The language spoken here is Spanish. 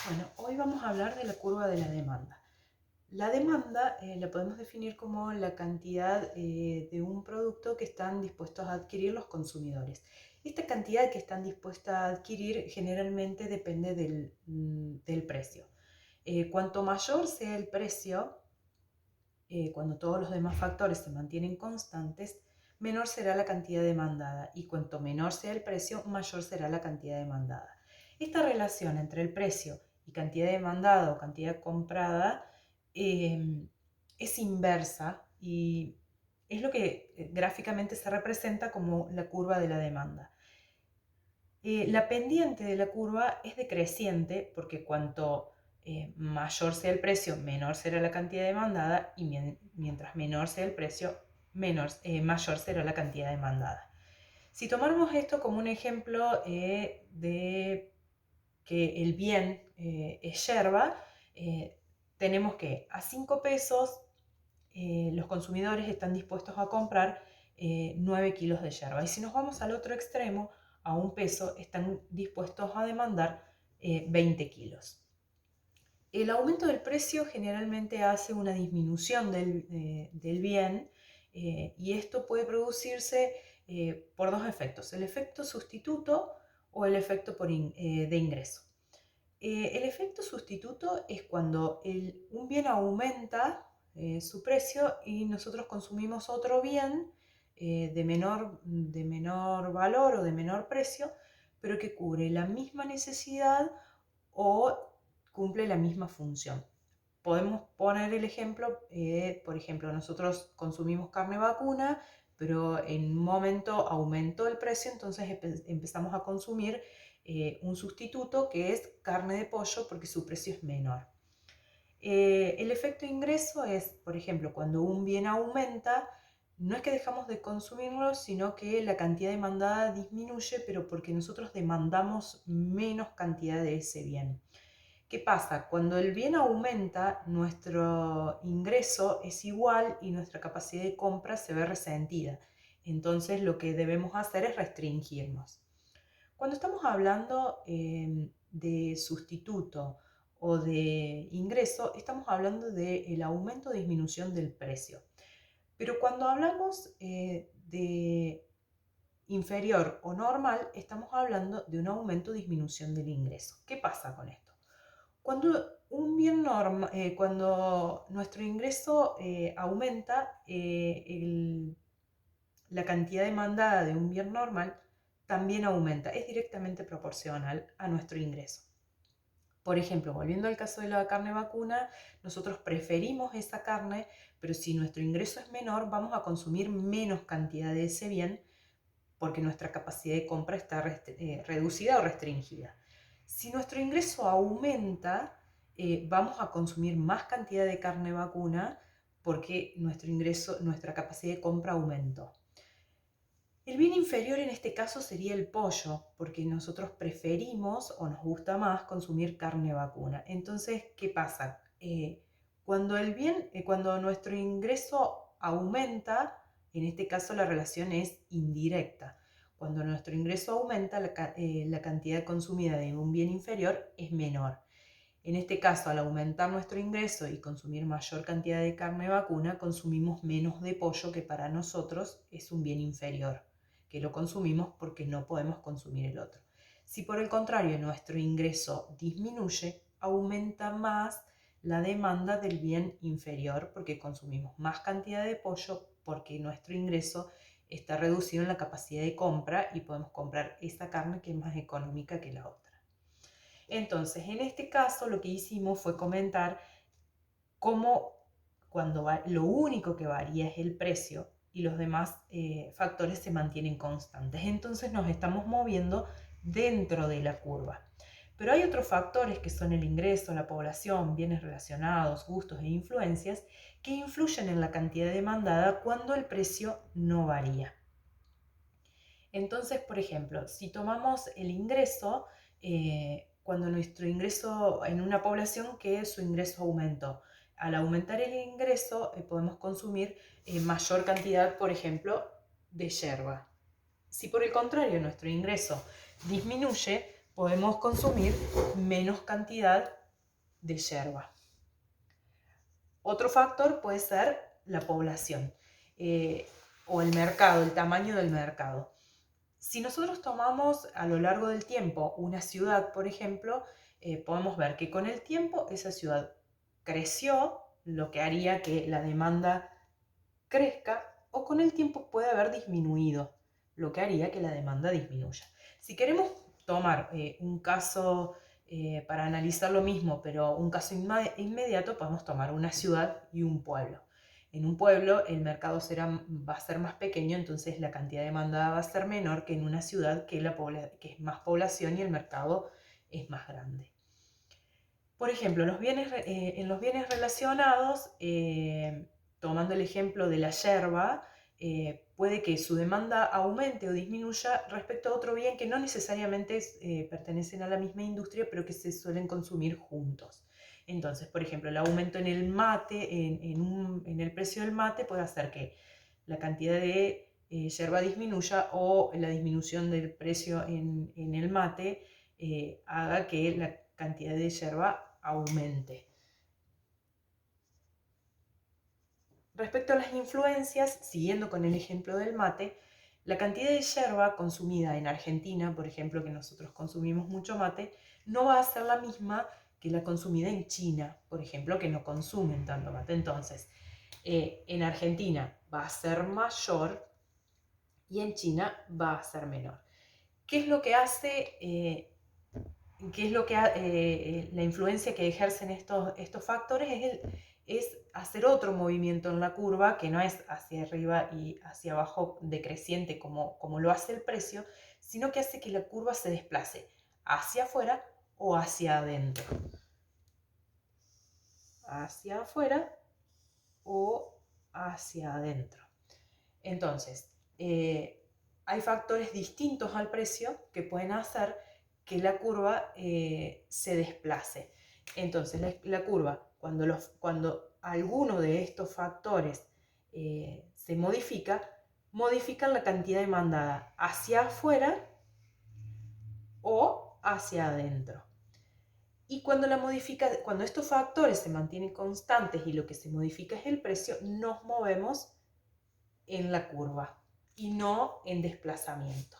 Bueno, hoy vamos a hablar de la curva de la demanda. La demanda la podemos definir como la cantidad de un producto que están dispuestos a adquirir los consumidores. Esta cantidad que están dispuestos a adquirir generalmente depende del precio. Cuanto mayor sea el precio, cuando todos los demás factores se mantienen constantes, menor será la cantidad demandada, y cuanto menor sea el precio, mayor será la cantidad demandada. Esta relación entre el precio y cantidad demandada o cantidad comprada es inversa y es lo que gráficamente se representa como la curva de la demanda. La pendiente de la curva es decreciente porque cuanto mayor sea el precio, menor será la cantidad demandada, y mientras menor sea el precio, mayor será la cantidad demandada. Si tomamos esto como un ejemplo de que el bien es yerba, tenemos que a 5 pesos los consumidores están dispuestos a comprar 9 kilos de yerba. Y si nos vamos al otro extremo, a 1 peso, están dispuestos a demandar 20 kilos. El aumento del precio generalmente hace una disminución del bien, y esto puede producirse por dos efectos: el efecto sustituto o el efecto de ingreso. El efecto sustituto es cuando un bien aumenta su precio y nosotros consumimos otro bien de menor valor o de menor precio, pero que cubre la misma necesidad o cumple la misma función. Podemos poner el ejemplo, por ejemplo, nosotros consumimos carne vacuna, pero en un momento aumentó el precio, entonces empezamos a consumir un sustituto que es carne de pollo porque su precio es menor. El efecto ingreso es, por ejemplo, cuando un bien aumenta, no es que dejamos de consumirlo, sino que la cantidad demandada disminuye, pero porque nosotros demandamos menos cantidad de ese bien. ¿Qué pasa? Cuando el bien aumenta, nuestro ingreso es igual y nuestra capacidad de compra se ve resentida. Entonces lo que debemos hacer es restringirnos. Cuando estamos hablando de sustituto o de ingreso, estamos hablando del aumento o disminución del precio. Pero cuando hablamos de inferior o normal, estamos hablando de un aumento o disminución del ingreso. ¿Qué pasa con esto? Cuando nuestro ingreso aumenta, la cantidad demandada de un bien normal también aumenta, es directamente proporcional a nuestro ingreso. Por ejemplo, volviendo al caso de la carne vacuna, nosotros preferimos esa carne, pero si nuestro ingreso es menor, vamos a consumir menos cantidad de ese bien porque nuestra capacidad de compra está reducida o restringida. Si nuestro ingreso aumenta, vamos a consumir más cantidad de carne vacuna porque nuestra capacidad de compra aumentó. El bien inferior en este caso sería el pollo, porque nosotros preferimos o nos gusta más consumir carne vacuna. Entonces, ¿qué pasa? Cuando nuestro ingreso aumenta, en este caso la relación es indirecta. Cuando nuestro ingreso aumenta, la cantidad consumida de un bien inferior es menor. En este caso, al aumentar nuestro ingreso y consumir mayor cantidad de carne vacuna, consumimos menos de pollo, que para nosotros es un bien inferior, que lo consumimos porque no podemos consumir el otro. Si por el contrario nuestro ingreso disminuye, aumenta más la demanda del bien inferior porque consumimos más cantidad de pollo, porque nuestro ingreso está reducido en la capacidad de compra y podemos comprar esa carne que es más económica que la otra. Entonces, en este caso lo que hicimos fue comentar cómo lo único que varía es el precio y los demás factores se mantienen constantes. Entonces nos estamos moviendo dentro de la curva. Pero hay otros factores que son el ingreso, la población, bienes relacionados, gustos e influencias que influyen en la cantidad demandada cuando el precio no varía. Entonces, por ejemplo, si tomamos el ingreso, cuando nuestro ingreso en una población que su ingreso aumentó, al aumentar el ingreso podemos consumir mayor cantidad, por ejemplo, de yerba. Si por el contrario nuestro ingreso disminuye, podemos consumir menos cantidad de yerba. Otro factor puede ser la población o el mercado, el tamaño del mercado. Si nosotros tomamos a lo largo del tiempo una ciudad, por ejemplo, podemos ver que con el tiempo esa ciudad creció, lo que haría que la demanda crezca, o con el tiempo puede haber disminuido, lo que haría que la demanda disminuya. Si queremos tomar un caso para analizar lo mismo, pero un caso inmediato, podemos tomar una ciudad y un pueblo. En un pueblo el mercado va a ser más pequeño, entonces la cantidad de demanda va a ser menor que en una ciudad que es más población y el mercado es más grande. Por ejemplo, en los bienes relacionados, tomando el ejemplo de la yerba, puede que su demanda aumente o disminuya respecto a otro bien que no necesariamente pertenecen a la misma industria, pero que se suelen consumir juntos. Entonces, por ejemplo, el aumento en el mate, en el precio del mate, puede hacer que la cantidad de yerba disminuya, o la disminución del precio en el mate haga que la cantidad de yerba aumente. Respecto a las influencias, siguiendo con el ejemplo del mate, la cantidad de yerba consumida en Argentina, por ejemplo, que nosotros consumimos mucho mate, no va a ser la misma que la consumida en China, por ejemplo, que no consumen tanto mate. Entonces, en Argentina va a ser mayor y en China va a ser menor. ¿Qué es lo que hace? La influencia que ejercen estos factores es hacer otro movimiento en la curva, que no es hacia arriba y hacia abajo decreciente como lo hace el precio, sino que hace que la curva se desplace hacia afuera o hacia adentro. Hacia afuera o hacia adentro. Entonces, hay factores distintos al precio que pueden hacer que la curva se desplace. Entonces, la curva, cuando alguno de estos factores se modifican la cantidad demandada hacia afuera o hacia adentro. Y cuando estos factores se mantienen constantes y lo que se modifica es el precio, nos movemos en la curva y no en desplazamiento.